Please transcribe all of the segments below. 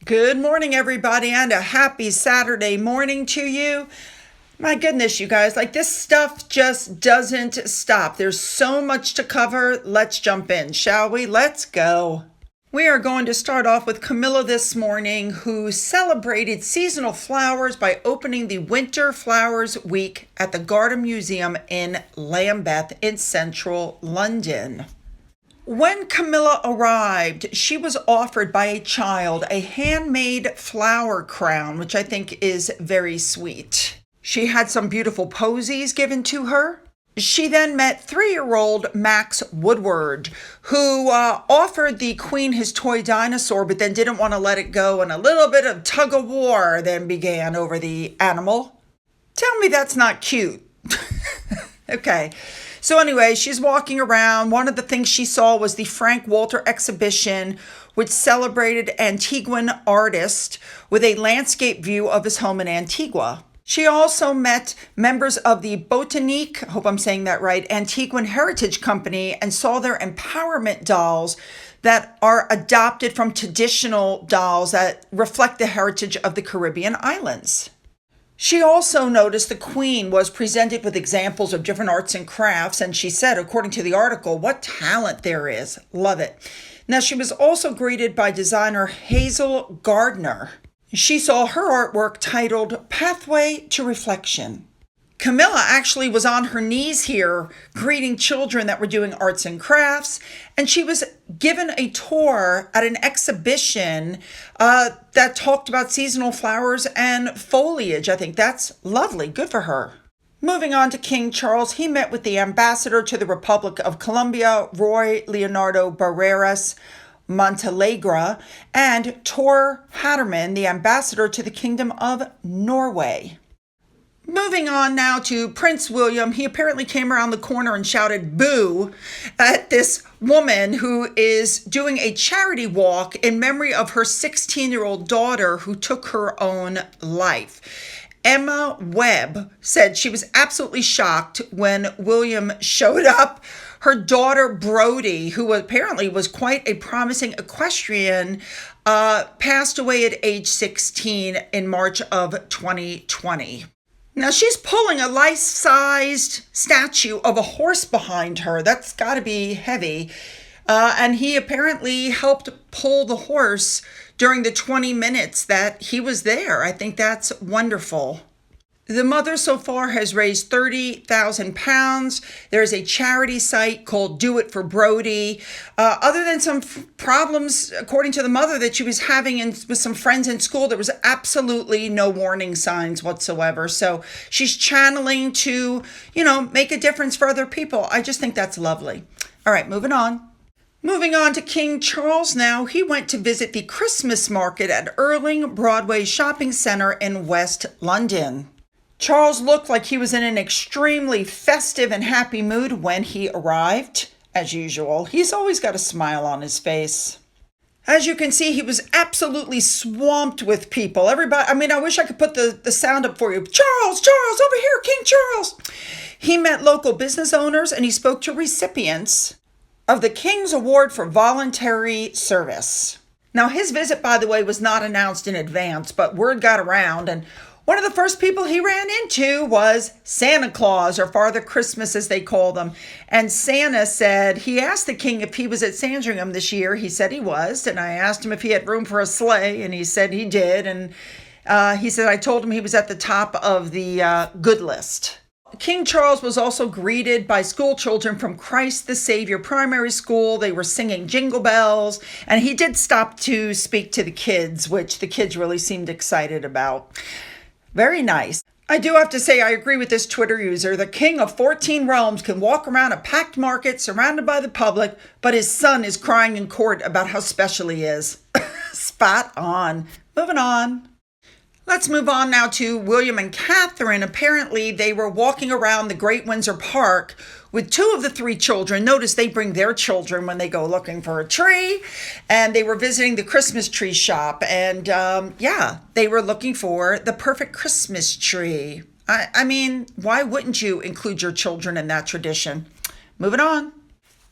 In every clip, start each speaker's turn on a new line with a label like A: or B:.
A: Good morning, everybody, and a happy Saturday morning to you. My goodness, you guys, this stuff just doesn't stop. There's so much to cover. Let's jump in, shall we? Let's go. We are going to start off with Camilla this morning, who celebrated seasonal flowers by opening the Winter Flowers Week at the Garden Museum in Lambeth in central London. When Camilla arrived, she was offered by a child a handmade flower crown, which I think is very sweet. She had some beautiful posies given to her. She then met 3-year-old Max Woodward, who offered the queen his toy dinosaur, but then didn't want to let it go, and a little bit of tug of war then began over the animal. Tell me that's not cute. Okay. So anyway, she's walking around. One of the things she saw was the Frank Walter exhibition, which celebrated Antiguan artist with a landscape view of his home in Antigua. She also met members of the Botanique, I hope I'm saying that right, Antiguan Heritage Company, and saw their empowerment dolls that are adopted from traditional dolls that reflect the heritage of the Caribbean islands. She also noticed the Queen was presented with examples of different arts and crafts, and she said, according to the article, what talent there is. Love it. Now, she was also greeted by designer Hazel Gardner. She saw her artwork titled Pathway to Reflection. Camilla actually was on her knees here greeting children that were doing arts and crafts, and she was given a tour at an exhibition that talked about seasonal flowers and foliage. I think that's lovely. Good for her. Moving on to King Charles, he met with the ambassador to the Republic of Colombia, Roy Leonardo Barreras Montalegre, and Tor Hatterman, the ambassador to the Kingdom of Norway. Moving on now to Prince William, he apparently came around the corner and shouted boo at this woman who is doing a charity walk in memory of her 16-year-old daughter who took her own life. Emma Webb said she was absolutely shocked when William showed up. Her daughter Brody, who apparently was quite a promising equestrian, passed away at age 16 in March of 2020. Now, she's pulling a life-sized statue of a horse behind her. That's got to be heavy. And he apparently helped pull the horse during the 20 minutes that he was there. I think that's wonderful. The mother so far has raised £30,000. There's a charity site called Do It for Brody. Other than some problems, according to the mother, that she was having with some friends in school, there was absolutely no warning signs whatsoever. So she's channeling to, make a difference for other people. I just think that's lovely. All right, moving on. Moving on to King Charles now. He went to visit the Christmas market at Earling Broadway Shopping Centre in West London. Charles looked like he was in an extremely festive and happy mood when he arrived. As usual, he's always got a smile on his face. As you can see, he was absolutely swamped with people. Everybody, I wish I could put the sound up for you. Charles, over here, King Charles. He met local business owners and he spoke to recipients of the King's Award for Voluntary Service. Now, his visit, by the way, was not announced in advance, but word got around, and one of the first people he ran into was Santa Claus, or Father Christmas as they call them. And Santa said, he asked the king if he was at Sandringham this year. He said he was. And I asked him if he had room for a sleigh, and he said he did. And he said, I told him he was at the top of the good list. King Charles was also greeted by school children from Christ the Savior Primary School. They were singing jingle bells, and he did stop to speak to the kids, which the kids really seemed excited about. Very nice. I do have to say I agree with this Twitter user. The king of 14 realms can walk around a packed market surrounded by the public, but his son is crying in court about how special he is. Spot on. Moving on. Let's move on now to William and Catherine. Apparently, they were walking around the Great Windsor Park with 2 of the 3 children. Notice they bring their children when they go looking for a tree. And they were visiting the Christmas tree shop. And they were looking for the perfect Christmas tree. I mean, why wouldn't you include your children in that tradition? Moving on.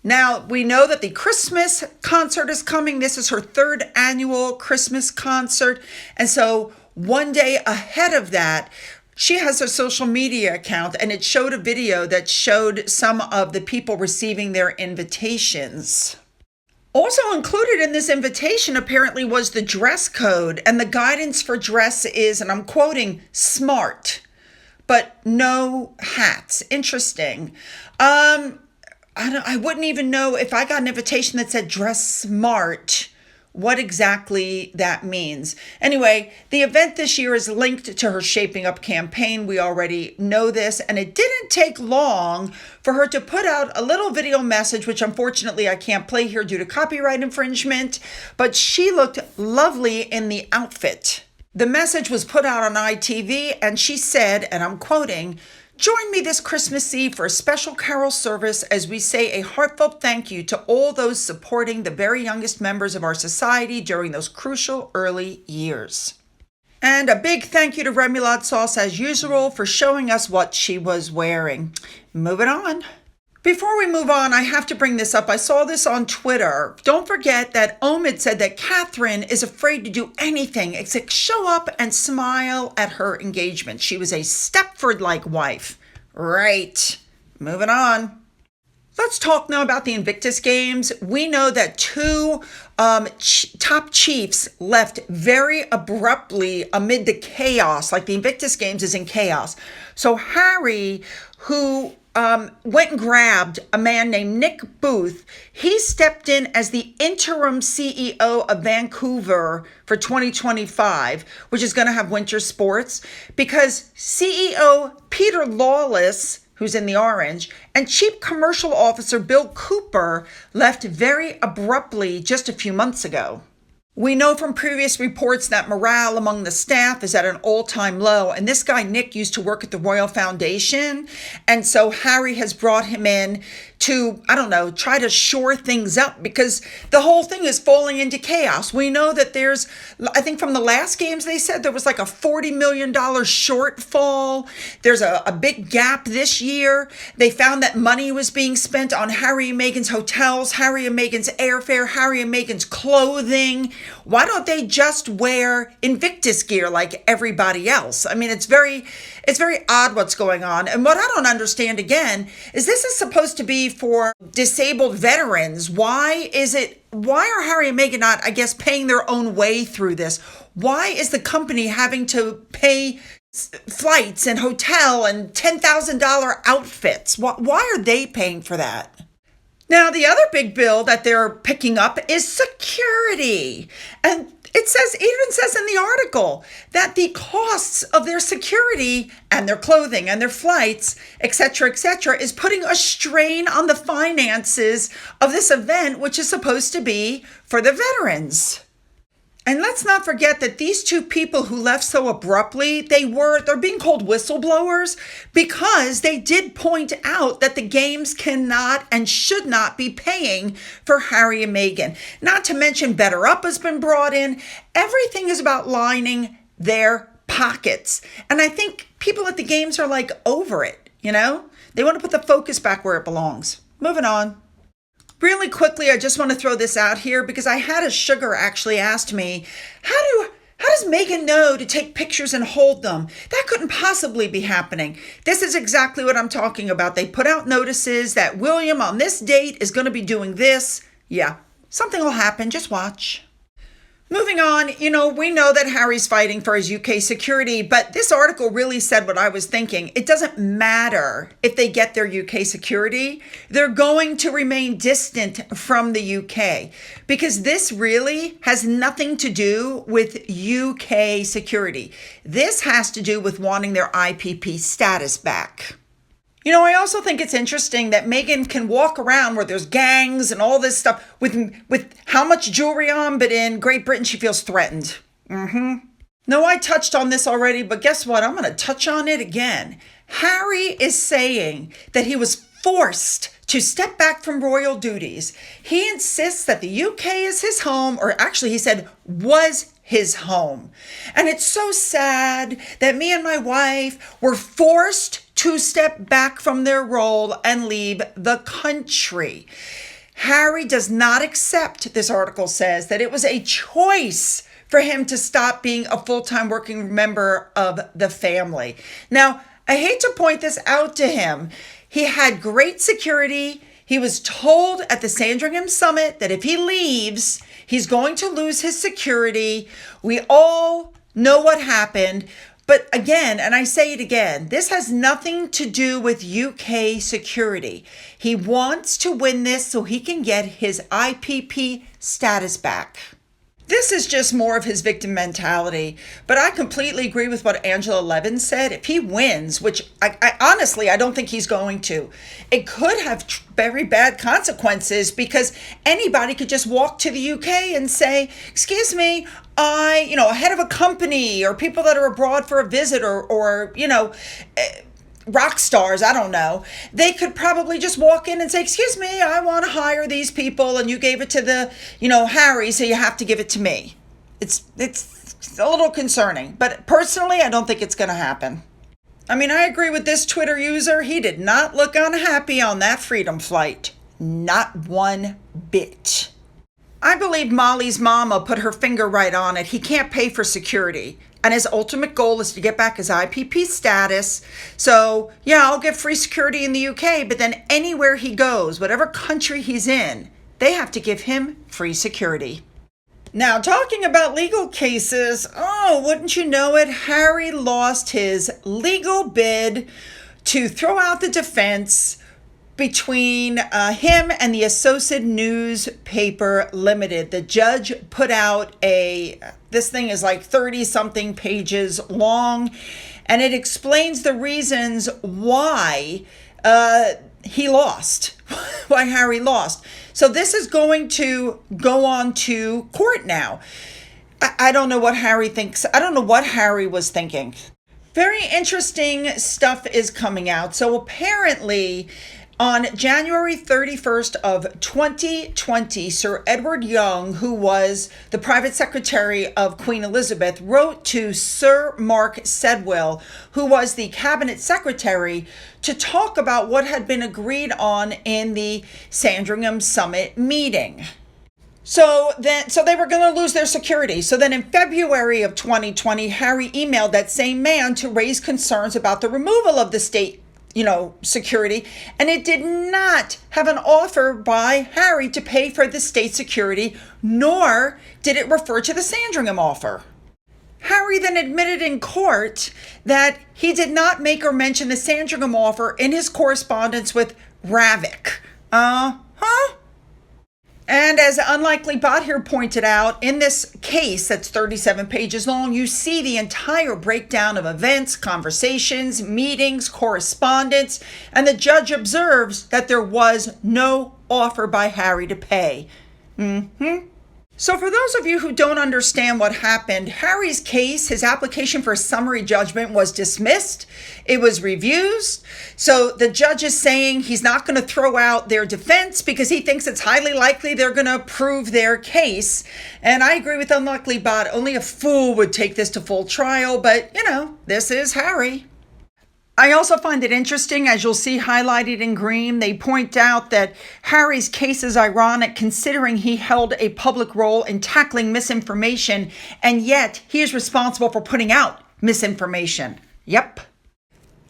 A: Now, we know that the Christmas concert is coming. This is her 3rd annual Christmas concert. And so one day ahead of that, she has her social media account, and it showed a video that showed some of the people receiving their invitations. Also included in this invitation apparently was the dress code, and the guidance for dress is, and I'm quoting, smart, but no hats. Interesting. I wouldn't even know if I got an invitation that said dress smart, what exactly that means. Anyway, the event this year is linked to her Shaping Up campaign. We already know this, and it didn't take long for her to put out a little video message, which unfortunately I can't play here due to copyright infringement, but she looked lovely in the outfit. The message was put out on ITV, and she said, and I'm quoting, "Join me this Christmas Eve for a special carol service as we say a heartfelt thank you to all those supporting the very youngest members of our society during those crucial early years." And a big thank you to Remoulade Sauce as usual for showing us what she was wearing. Moving on. Before we move on, I have to bring this up. I saw this on Twitter. Don't forget that Omid said that Catherine is afraid to do anything except show up and smile at her engagement. She was a Stepford-like wife. Right. Moving on. Let's talk now about the Invictus Games. We know that 2 top chiefs left very abruptly amid the chaos, like the Invictus Games is in chaos. So Harry, who went and grabbed a man named Nick Booth. He stepped in as the interim CEO of Vancouver for 2025, which is going to have winter sports, because CEO Peter Lawless, who's in the orange, and Chief Commercial Officer Bill Cooper left very abruptly just a few months ago. We know from previous reports that morale among the staff is at an all-time low. And this guy, Nick, used to work at the Royal Foundation. And so Harry has brought him in to, try to shore things up because the whole thing is falling into chaos. We know that there's, I think from the last games, they said there was like a $40 million shortfall. There's a big gap this year. They found that money was being spent on Harry and Meghan's hotels, Harry and Meghan's airfare, Harry and Meghan's clothing. Why don't they just wear Invictus gear like everybody else? I mean, it's very odd what's going on. And what I don't understand again is this is supposed to be for disabled veterans. Why are Harry and Meghan not, paying their own way through this? Why is the company having to pay flights and hotel and $10,000 outfits? Why are they paying for that? Now, the other big bill that they're picking up is security. And it even says in the article that the costs of their security and their clothing and their flights, et cetera, is putting a strain on the finances of this event, which is supposed to be for the veterans. And let's not forget that these 2 people who left so abruptly, they're being called whistleblowers because they did point out that the games cannot and should not be paying for Harry and Meghan. Not to mention Better Up has been brought in. Everything is about lining their pockets. And I think people at the games are over it, They want to put the focus back where it belongs. Moving on. Really quickly, I just want to throw this out here because I had a sugar actually asked me, how does Meghan know to take pictures and hold them? That couldn't possibly be happening. This is exactly what I'm talking about. They put out notices that William on this date is going to be doing this. Yeah, something will happen. Just watch. Moving on, we know that Harry's fighting for his UK security, but this article really said what I was thinking. It doesn't matter if they get their UK security. They're going to remain distant from the UK because this really has nothing to do with UK security. This has to do with wanting their IPP status back. I also think it's interesting that Meghan can walk around where there's gangs and all this stuff with how much jewelry on, but in Great Britain, she feels threatened. No, I touched on this already, but guess what? I'm going to touch on it again. Harry is saying that he was forced to step back from royal duties. He insists that the UK is his home, or actually he said was his home. And it's so sad that me and my wife were forced to step back from their role and leave the country. Harry does not accept, this article says, that it was a choice for him to stop being a full-time working member of the family. Now, I hate to point this out to him. He had great security. He was told at the Sandringham Summit that if he leaves, he's going to lose his security. We all know what happened. But again, and I say it again, this has nothing to do with UK security. He wants to win this so he can get his IPP status back. This is just more of his victim mentality, but I completely agree with what Angela Levin said. If he wins, which I honestly, I don't think he's going to, it could have very bad consequences because anybody could just walk to the UK and say, excuse me, a head of a company or people that are abroad for a visit or rock stars, I don't know. They could probably just walk in and say, excuse me, I want to hire these people and you gave it to the, Harry, so you have to give it to me. It's a little concerning, but personally, I don't think it's going to happen. I mean, I agree with this Twitter user. He did not look unhappy on that freedom flight. Not one bit. I believe Molly's mama put her finger right on it. He can't pay for security. And his ultimate goal is to get back his IPP status. So, yeah, I'll get free security in the UK, but then anywhere he goes, whatever country he's in, they have to give him free security. Now, talking about legal cases, wouldn't you know it, Harry lost his legal bid to throw out the defense between him and the Associated Newspaper Limited. The judge put out this thing is like 30-something pages long, and it explains the reasons why he lost, why Harry lost. So this is going to go on to court now. I don't know what Harry thinks. I don't know what Harry was thinking. Very interesting stuff is coming out. So apparently, on January 31st of 2020, Sir Edward Young, who was the private secretary of Queen Elizabeth, wrote to Sir Mark Sedwill, who was the cabinet secretary, to talk about what had been agreed on in the Sandringham Summit meeting. So they were going to lose their security. So then in February of 2020, Harry emailed that same man to raise concerns about the removal of the state security, and it did not have an offer by Harry to pay for the state security, nor did it refer to the Sandringham offer. Harry then admitted in court that he did not make or mention the Sandringham offer in his correspondence with Ravik. And as Unlikely Bot here pointed out, in this case that's 37 pages long, you see the entire breakdown of events, conversations, meetings, correspondence, and the judge observes that there was no offer by Harry to pay. So for those of you who don't understand what happened, Harry's case, his application for a summary judgment was dismissed. It was reviewed. So the judge is saying he's not going to throw out their defense because he thinks it's highly likely they're going to prove their case. And I agree with Unlikely Bot. Only a fool would take this to full trial, but this is Harry. I also find it interesting, as you'll see highlighted in green, they point out that Harry's case is ironic considering he held a public role in tackling misinformation, and yet he is responsible for putting out misinformation. Yep.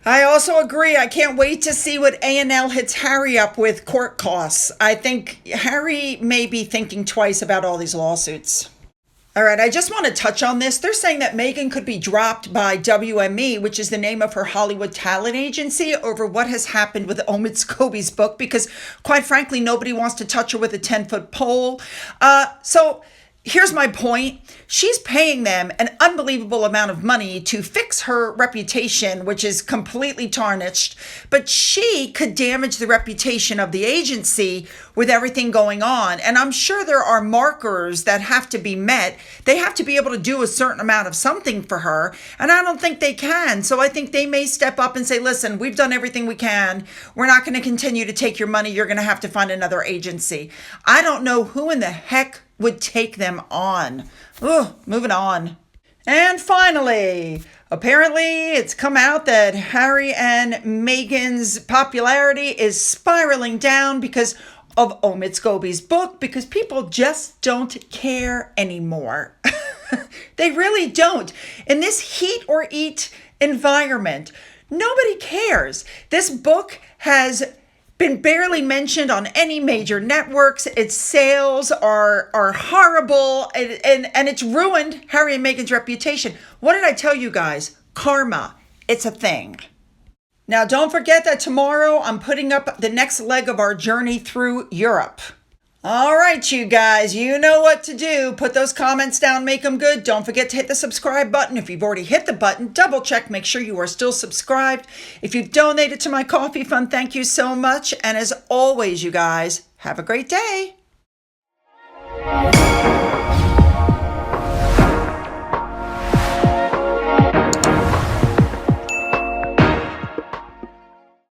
A: I also agree. I can't wait to see what A&L hits Harry up with court costs. I think Harry may be thinking twice about all these lawsuits. All right, I just want to touch on this. They're saying that Meghan could be dropped by WME, which is the name of her Hollywood talent agency, over what has happened with Omid Scobie's book, because quite frankly, nobody wants to touch her with a 10-foot pole. So here's my point. She's paying them an unbelievable amount of money to fix her reputation, which is completely tarnished, but she could damage the reputation of the agency with everything going on. And I'm sure there are markers that have to be met. They have to be able to do a certain amount of something for her, and I don't think they can. So I think they may step up and say, listen, we've done everything we can. We're not going to continue to take your money. You're going to have to find another agency. I don't know who in the heck would take them on. Moving on. And finally, apparently it's come out that Harry and Meghan's popularity is spiraling down because of Omid Scobie's book because people just don't care anymore. They really don't. In this heat or eat environment, nobody cares. This book has been barely mentioned on any major networks. Its sales are horrible, and it's ruined Harry and Meghan's reputation. What did I tell you guys? Karma. It's a thing. Now, don't forget that tomorrow I'm putting up the next leg of our journey through Europe. All right, you guys, you know what to do. Put those comments down, make them good. Don't forget to hit the subscribe button. If you've already hit the button, double check, make sure you are still subscribed. If you've donated to my coffee fund, thank you so much. And as always, you guys, have a great day.